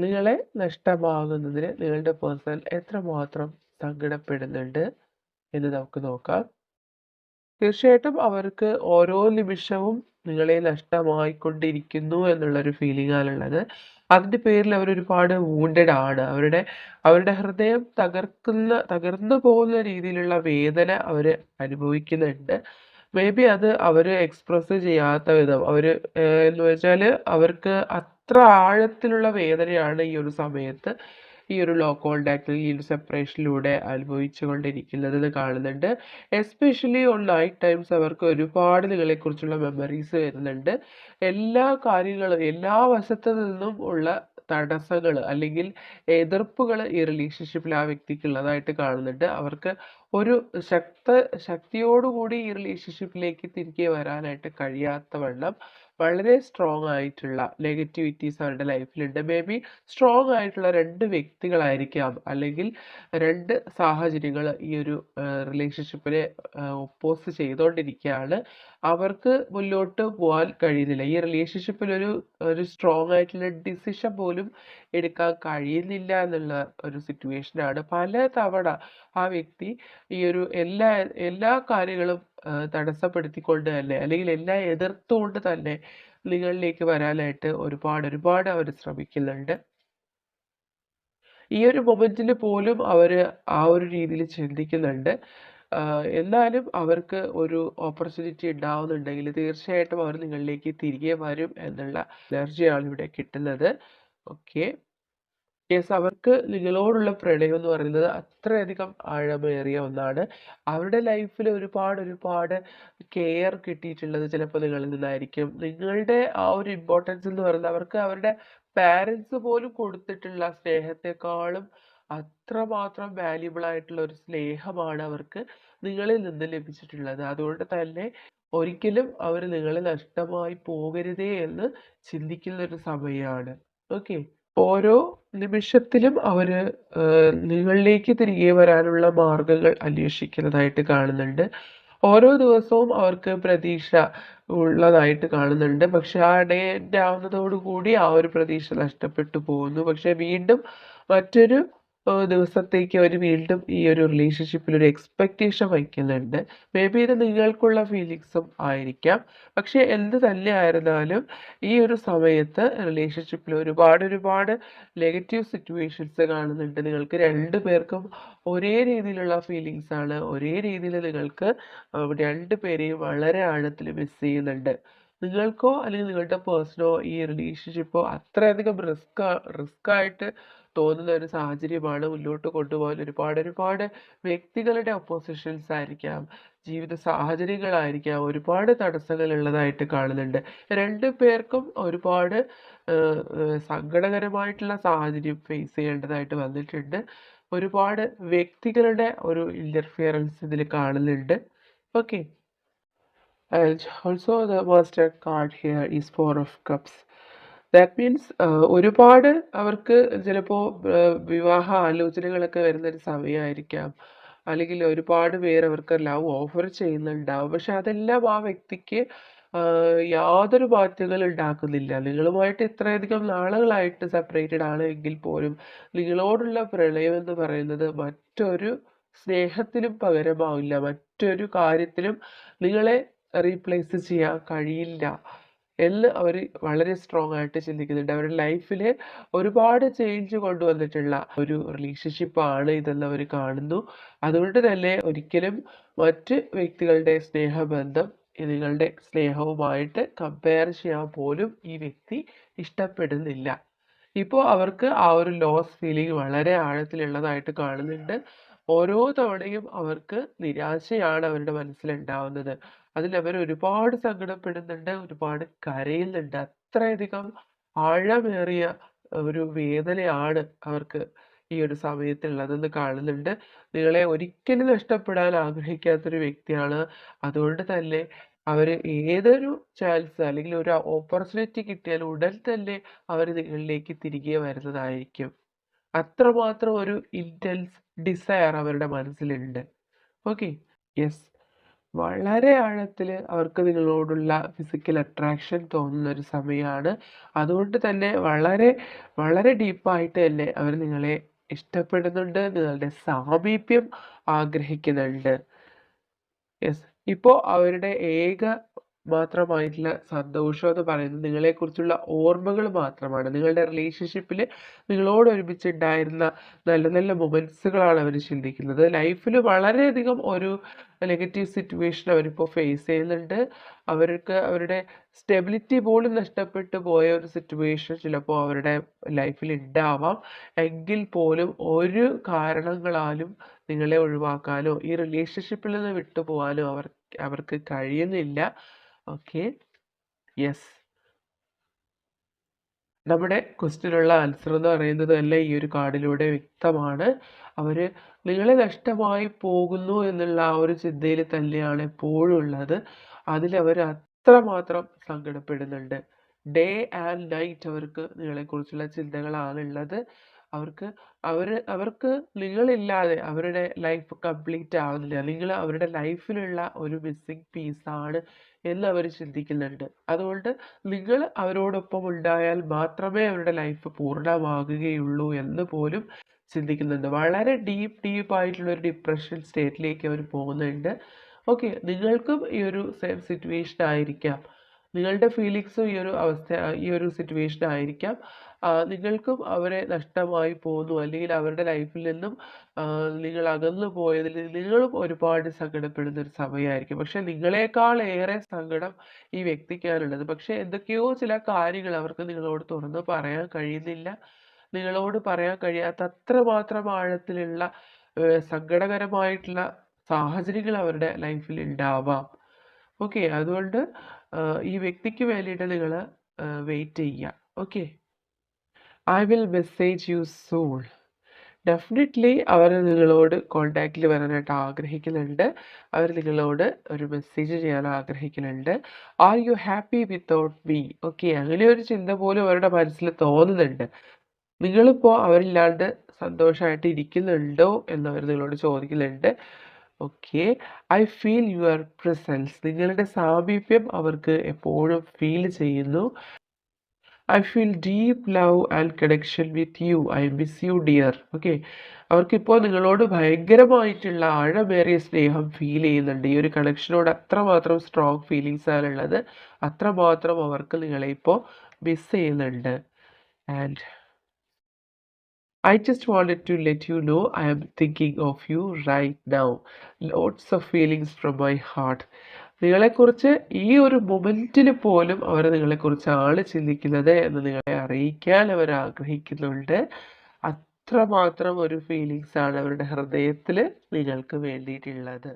നിങ്ങളെ നഷ്ടമാകുന്നതിന് നിങ്ങളുടെ പേഴ്സൺ എത്രമാത്രം സങ്കടപ്പെടുന്നുണ്ട് എന്ന് നമുക്ക് നോക്കാം. തീർച്ചയായിട്ടും അവർക്ക് ഓരോ നിമിഷവും നിങ്ങളെ നഷ്ടമായിക്കൊണ്ടിരിക്കുന്നു എന്നുള്ളൊരു ഫീലിംഗാണുള്ളത്. അതിൻ്റെ പേരിൽ അവരൊരുപാട് വൂണ്ടഡ് ആണ്. അവരുടെ ഹൃദയം തകർന്നു പോകുന്ന രീതിയിലുള്ള വേദന അവര് അനുഭവിക്കുന്നുണ്ട്. മേ ബി അത് അവര് എക്സ്പ്രസ് ചെയ്യാത്ത വിധം എന്ന് വെച്ചാല് അവർക്ക് അത്ര ആഴത്തിലുള്ള വേദനയാണ് ഈ ഒരു സമയത്ത് ഈ ഒരു ലോ കോണ്ടാക്റ്റിൽ ഈ ഒരു സെപ്പറേഷനിലൂടെ അനുഭവിച്ചുകൊണ്ടിരിക്കുന്നതെന്ന് കാണുന്നുണ്ട്. എസ്പെഷ്യലി ഓൺ നൈറ്റ് ടൈംസ് അവർക്ക് ഒരുപാട് നിങ്ങളെക്കുറിച്ചുള്ള മെമ്മറീസ് വരുന്നുണ്ട്. എല്ലാ കാര്യങ്ങളും എല്ലാ വശത്തു നിന്നും ഉള്ള തടസ്സങ്ങൾ അല്ലെങ്കിൽ എതിർപ്പുകൾ ഈ റിലേഷൻഷിപ്പിൽ ആ വ്യക്തിക്ക് ഉള്ളതായിട്ട് കാണുന്നുണ്ട്. അവർക്ക് ഒരു ശക്തിയോടുകൂടി ഈ റിലേഷൻഷിപ്പിലേക്ക് തിരികെ വരാനായിട്ട് കഴിയാത്തവണ്ണം വളരെ സ്ട്രോങ് ആയിട്ടുള്ള നെഗറ്റിവിറ്റീസ് അവരുടെ ലൈഫിലുണ്ട്. മേ ബി സ്ട്രോങ് ആയിട്ടുള്ള രണ്ട് വ്യക്തികളായിരിക്കാം, അല്ലെങ്കിൽ രണ്ട് സാഹചര്യങ്ങൾ ഈ ഒരു റിലേഷൻഷിപ്പിനെ ഒപ്പോസ് ചെയ്തുകൊണ്ടിരിക്കുകയാണ്. അവർക്ക് മുന്നോട്ട് പോകാൻ കഴിയുന്നില്ല. ഈ റിലേഷൻഷിപ്പിൽ ഒരു സ്ട്രോങ് ആയിട്ടുള്ള ഡിസിഷൻ പോലും എടുക്കാൻ കഴിയുന്നില്ല എന്നുള്ള ഒരു സിറ്റുവേഷനാണ്. പല തവണ ആ വ്യക്തി ഈ ഒരു എല്ലാ കാര്യങ്ങളും തടസ്സപ്പെടുത്തിക്കൊണ്ട് തന്നെ, അല്ലെങ്കിൽ എല്ലാം എതിർത്തുകൊണ്ട് തന്നെ നിങ്ങളിലേക്ക് വരാനായിട്ട് ഒരുപാട് അവർ ശ്രമിക്കുന്നുണ്ട്. ഈ ഒരു മൊമെന്റിൽ പോലും അവര് ആ ഒരു രീതിയിൽ ചിന്തിക്കുന്നുണ്ട്. എന്നാലും അവർക്ക് ഒരു ഓപ്പർച്യൂണിറ്റി ഉണ്ടാവുന്നുണ്ടെങ്കിൽ തീർച്ചയായിട്ടും അവർ നിങ്ങളിലേക്ക് തിരികെ വരും എന്നുള്ള എനർജിയാണ് ഇവിടെ കിട്ടുന്നത്. ഓക്കെ. യെസ്, അവർക്ക് നിങ്ങളോടുള്ള പ്രണയം എന്ന് പറയുന്നത് അത്രയധികം ആഴമേറിയ ഒന്നാണ്. അവരുടെ ലൈഫിൽ ഒരുപാട് കെയർ കിട്ടിയിട്ടുള്ളത് ചിലപ്പോൾ നിങ്ങളിൽ നിന്നായിരിക്കും. നിങ്ങളുടെ ആ ഒരു ഇമ്പോർട്ടൻസ് എന്ന് പറയുന്നത് അവർക്ക് അവരുടെ പാരൻസ് പോലും കൊടുത്തിട്ടുള്ള സ്നേഹത്തെക്കാളും അത്രമാത്രം വാല്യുബിൾ ആയിട്ടുള്ള ഒരു സ്നേഹമാണ് അവർക്ക് നിങ്ങളിൽ നിന്ന് ലഭിച്ചിട്ടുള്ളത്. അതുകൊണ്ട് തന്നെ ഒരിക്കലും അവർ നിങ്ങളെ നഷ്ടമായി പോകരുതേ എന്ന് ചിന്തിക്കുന്ന ഒരു സമയമാണ്. ഓക്കെ. ഓരോ നിമിഷത്തിലും അവര് നിങ്ങളിലേക്ക് തിരികെ വരാനുള്ള മാർഗങ്ങൾ അന്വേഷിക്കുന്നതായിട്ട് കാണുന്നുണ്ട്. ഓരോ ദിവസവും അവർക്ക് പ്രതീക്ഷ ഉള്ളതായിട്ട് കാണുന്നുണ്ട്. പക്ഷെ ആ ഡേ എൻഡ് ആവുന്നതോടുകൂടി ആ ഒരു പ്രതീക്ഷ നഷ്ടപ്പെട്ടു പോകുന്നു. പക്ഷെ വീണ്ടും മറ്റൊരു ദിവസത്തേക്ക് അവര് വീണ്ടും ഈ ഒരു റിലേഷൻഷിപ്പിൽ ഒരു എക്സ്പെക്റ്റേഷൻ വയ്ക്കുന്നുണ്ട്. മേ ബി ഇത് നിങ്ങൾക്കുള്ള ഫീലിങ്സും ആയിരിക്കാം. പക്ഷെ എന്ത് തന്നെ ആയിരുന്നാലും ഈ ഒരു സമയത്ത് റിലേഷൻഷിപ്പിൽ ഒരുപാട് നെഗറ്റീവ് സിറ്റുവേഷൻസ് കാണുന്നുണ്ട്. നിങ്ങൾക്ക് രണ്ടു പേർക്കും ഒരേ രീതിയിലുള്ള ഫീലിങ്സ് ആണ്. ഒരേ രീതിയിൽ നിങ്ങൾക്ക് രണ്ടു പേരെയും വളരെ ആഴത്തിൽ മിസ് ചെയ്യുന്നുണ്ട്. നിങ്ങൾക്കോ അല്ലെങ്കിൽ നിങ്ങളുടെ പേഴ്സണോ ഈ റിലേഷൻഷിപ്പോ അത്രയധികം റിസ്ക് ആയിട്ട് തോന്നുന്ന ഒരു സാഹചര്യമാണ്. മുന്നോട്ട് കൊണ്ടുപോകാൻ ഒരുപാട് വ്യക്തികളുടെ ഒപ്പോസിഷൻസ് ആയിരിക്കാം, ജീവിത സാഹചര്യങ്ങളായിരിക്കാം, ഒരുപാട് തടസ്സങ്ങൾ ഉള്ളതായിട്ട് കാണുന്നുണ്ട്. രണ്ടു പേർക്കും ഒരുപാട് സങ്കടകരമായിട്ടുള്ള സാഹചര്യം ഫേസ് ചെയ്യേണ്ടതായിട്ട് വന്നിട്ടുണ്ട്. ഒരുപാട് വ്യക്തികളുടെ ഒരു ഇന്റർഫിയറൻസ് ഇതിൽ കാണുന്നുണ്ട്. Okay. And also the master card here is four of cups. That means ഒരുപാട് അവർക്ക് ചിലപ്പോൾ വിവാഹ ആലോചനകളൊക്കെ വരുന്നൊരു സമയമായിരിക്കാം. അല്ലെങ്കിൽ ഒരുപാട് പേര് അവർക്ക് ലവ് ഓഫർ ചെയ്യുന്നുണ്ടാവും. പക്ഷെ അതെല്ലാം ആ വ്യക്തിക്ക് യാതൊരു മാറ്റങ്ങളും ഉണ്ടാക്കുന്നില്ല. നിങ്ങളുമായിട്ട് ഇത്രയധികം നാളുകളായിട്ട് സെപ്പറേറ്റഡ് ആണ് എങ്കിൽ പോലും നിങ്ങളോടുള്ള പ്രണയം എന്ന് പറയുന്നത് മറ്റൊരു സ്നേഹത്തിനും പകരമാവില്ല. മറ്റൊരു കാര്യത്തിലും നിങ്ങളെ റീപ്ലേസ് ചെയ്യാൻ കഴിയില്ല എന്ന് അവർ വളരെ സ്ട്രോങ് ആയിട്ട് ചിന്തിക്കുന്നുണ്ട്. അവരുടെ ലൈഫിൽ ഒരുപാട് ചേഞ്ച് കൊണ്ടുവന്നിട്ടുള്ള ഒരു റിലേഷൻഷിപ്പാണ് ഇതെന്ന് അവർ കാണുന്നു. അതുകൊണ്ട് തന്നെ ഒരിക്കലും മറ്റ് വ്യക്തികളുടെ സ്നേഹബന്ധം നിങ്ങളുടെ സ്നേഹവുമായിട്ട് കമ്പയർ ചെയ്യാൻ പോലും ഈ വ്യക്തി ഇഷ്ടപ്പെടുന്നില്ല. ഇപ്പോൾ അവർക്ക് ആ ഒരു ലോസ് ഫീലിംഗ് വളരെ ആഴത്തിലുള്ളതായിട്ട് കാണുന്നുണ്ട്. ഓരോ തവണയും അവർക്ക് നിരാശയാണ് അവരുടെ മനസ്സിലുണ്ടാവുന്നത്. അതിലവർ ഒരുപാട് സങ്കടപ്പെടുന്നുണ്ട്, ഒരുപാട് കരയുന്നുണ്ട്. അത്രയധികം ആഴമേറിയ ഒരു വേദനയാണ് അവർക്ക് ഈ ഒരു സമയത്തുള്ളതെന്ന് കാണുന്നുണ്ട്. നിങ്ങളെ ഒരിക്കലും നഷ്ടപ്പെടാൻ ആഗ്രഹിക്കാത്തൊരു വ്യക്തിയാണ്. അതുകൊണ്ട് തന്നെ അവര് ഏതൊരു ചാൻസ് അല്ലെങ്കിൽ ഒരു ഓപ്പർച്യൂണിറ്റി കിട്ടിയാൽ ഉടൻ തന്നെ അവർ നിങ്ങളിലേക്ക് തിരികെ വരുന്നതായിരിക്കും. അത്രമാത്രം ഒരു ഇന്റൻസ് ഡിസയർ അവരുടെ മനസ്സിലുണ്ട്. ഓക്കെ. യെസ്. വളരെ ആഴത്തിൽ അവർക്ക് നിങ്ങളോടുള്ള ഫിസിക്കൽ അട്രാക്ഷൻ തോന്നുന്ന ഒരു സമയമാണ്. അതുകൊണ്ട് തന്നെ വളരെ വളരെ ഡീപ്പായിട്ട് തന്നെ അവർ നിങ്ങളെ ഇഷ്ടപ്പെടുന്നുണ്ട്, നിങ്ങളുടെ സാമീപ്യം ആഗ്രഹിക്കുന്നുണ്ട്. യെസ്. ഇപ്പോൾ അവരുടെ ഏക മാത്രമായിട്ടുള്ള സന്തോഷം എന്ന് പറയുന്നത് നിങ്ങളെക്കുറിച്ചുള്ള ഓർമ്മകൾ മാത്രമാണ്. നിങ്ങളുടെ റിലേഷൻഷിപ്പിൽ നിങ്ങളോട് ഒരുമിച്ചുണ്ടായിരുന്ന നല്ല നല്ല മൊമെന്റ്സുകളാണ് അവർ ചിന്തിക്കുന്നത്. ലൈഫിൽ വളരെയധികം ഒരു നെഗറ്റീവ് സിറ്റുവേഷൻ അവരിപ്പോൾ ഫേസ് ചെയ്യുന്നുണ്ട്. അവർക്ക് അവരുടെ സ്റ്റെബിലിറ്റി പോലും നഷ്ടപ്പെട്ടു പോയ ഒരു സിറ്റുവേഷൻ ചിലപ്പോൾ അവരുടെ ലൈഫിൽ ഉണ്ടാവാം. എങ്കിൽ പോലും ഒരു കാരണങ്ങളാലും നിങ്ങളെ ഒഴിവാക്കാനോ ഈ റിലേഷൻഷിപ്പിൽ നിന്ന് വിട്ടുപോകാനോ അവർക്ക് കഴിയുന്നില്ല. ഓക്കെ. യെസ്. നമ്മുടെ ക്വസ്റ്റ്യനുള്ള ആൻസർ എന്ന് പറയുന്നത് തന്നെ ഈ ഒരു കാർഡിലൂടെ വ്യക്തമാണ്. അവർ നിങ്ങളെ നഷ്ടമായി പോകുന്നു എന്നുള്ള ആ ഒരു ചിന്തയിൽ തന്നെയാണ് എപ്പോഴും ഉള്ളത്. അതിലവർ അത്രമാത്രം സങ്കടപ്പെടുന്നുണ്ട്. ഡേ ആൻഡ് നൈറ്റ് അവർക്ക് നിങ്ങളെക്കുറിച്ചുള്ള ചിന്തകളാണുള്ളത്. അവർക്ക് നിങ്ങളില്ലാതെ അവരുടെ ലൈഫ് കംപ്ലീറ്റ് ആവുന്നില്ല. നിങ്ങൾ അവരുടെ ലൈഫിലുള്ള ഒരു മിസ്സിംഗ് പീസാണ് എന്ന് അവർ ചിന്തിക്കുന്നുണ്ട്. അതുകൊണ്ട് നിങ്ങൾ അവരോടൊപ്പം ഉണ്ടായാൽ മാത്രമേ അവരുടെ ലൈഫ് പൂർണ്ണമാകുകയുള്ളൂ എന്ന് പോലും ചിന്തിക്കുന്നുണ്ട്. വളരെ ഡീപ്പായിട്ടുള്ള ഒരു ഡിപ്രഷൻ സ്റ്റേറ്റിലേക്ക് അവർ പോകുന്നുണ്ട്. ഓക്കെ, നിങ്ങൾക്കും ഈ ഒരു സെയിം സിറ്റുവേഷൻ ആയിരിക്കാം. നിങ്ങളുടെ ഫീലിങ്സും ഈ ഒരു സിറ്റുവേഷൻ ആയിരിക്കാം. നിങ്ങൾക്കും അവരെ നഷ്ടമായി പോകുന്നു, അല്ലെങ്കിൽ അവരുടെ ലൈഫിൽ നിന്നും നിങ്ങൾ അകന്നു പോയതിൽ നിങ്ങളും ഒരുപാട് സങ്കടപ്പെടുന്ന ഒരു സമയമായിരിക്കും. പക്ഷെ നിങ്ങളെക്കാൾ ഏറെ സങ്കടം ഈ വ്യക്തിക്കാണുള്ളത്. പക്ഷെ എന്തൊക്കെയോ ചില കാര്യങ്ങൾ അവർക്ക് നിങ്ങളോട് തുറന്ന് പറയാൻ കഴിയുന്നില്ല. നിങ്ങളോട് പറയാൻ കഴിയാത്ത അത്രമാത്രം ആഴത്തിലുള്ള സങ്കടകരമായിട്ടുള്ള സാഹചര്യങ്ങൾ അവരുടെ ലൈഫിൽ ഉണ്ടാവാം. ഓക്കെ, അതുകൊണ്ട് ഈ വ്യക്തിക്ക് വേണ്ടിയിട്ട് നിങ്ങൾ വെയിറ്റ് ചെയ്യുക. Okay. I will message you soon. Definitely അവർ നിങ്ങളോട് കോണ്ടാക്റ്റിൽ വരാനായിട്ട് ആഗ്രഹിക്കുന്നുണ്ട്. അവർ നിങ്ങളോട് ഒരു മെസ്സേജ് ചെയ്യാൻ ആഗ്രഹിക്കുന്നുണ്ട്. Are you happy without me? Okay, അങ്ങനെ ഒരു ചിന്ത പോലും അവരുടെ മനസ്സിൽ തോന്നുന്നുണ്ട്. നിങ്ങളിപ്പോൾ അവരില്ലാണ്ട് സന്തോഷമായിട്ട് ഇരിക്കുന്നുണ്ടോ എന്നവർ നിങ്ങളോട് ചോദിക്കുന്നുണ്ട്. Okay. I feel your presence. നിങ്ങളുടെ സാമീപ്യം അവർക്ക് എപ്പോഴും ഫീൽ ചെയ്യുന്നു. I feel deep love and connection with you. I miss you dear. Okay, അവർക്കിപ്പോൾ നിങ്ങളോട് ഭയങ്കരമായിട്ടുള്ള ആഴമേറിയ സ്നേഹം ഫീൽ ചെയ്യുന്നുണ്ട്. ഈ ഒരു കണക്ഷനോട് അത്രമാത്രം സ്ട്രോങ് ഫീലിങ്സ് ആണുള്ളത്. അത്രമാത്രം അവർക്ക് നിങ്ങളെ ഇപ്പോൾ മിസ് ചെയ്യുന്നുണ്ട്. And I just wanted to let you know I am thinking of you right now. Lots of feelings from my heart. നിങ്ങളെക്കുറിച്ച് ഈ ഒരു മൊമെന്റിൽ പോലും അവർ നിങ്ങളെക്കുറിച്ചാണ് ചിന്തിക്കുന്നത് എന്ന് നിങ്ങളെ അറിയിക്കാൻ അവർ ആഗ്രഹിക്കുന്നുണ്ട്. അത്രമാത്രം ഒരു ഫീലിങ്സ് ആണ് അവരുടെ ഹൃദയത്തിൽ നിങ്ങൾക്ക് വേണ്ടിയിട്ടുള്ളത്.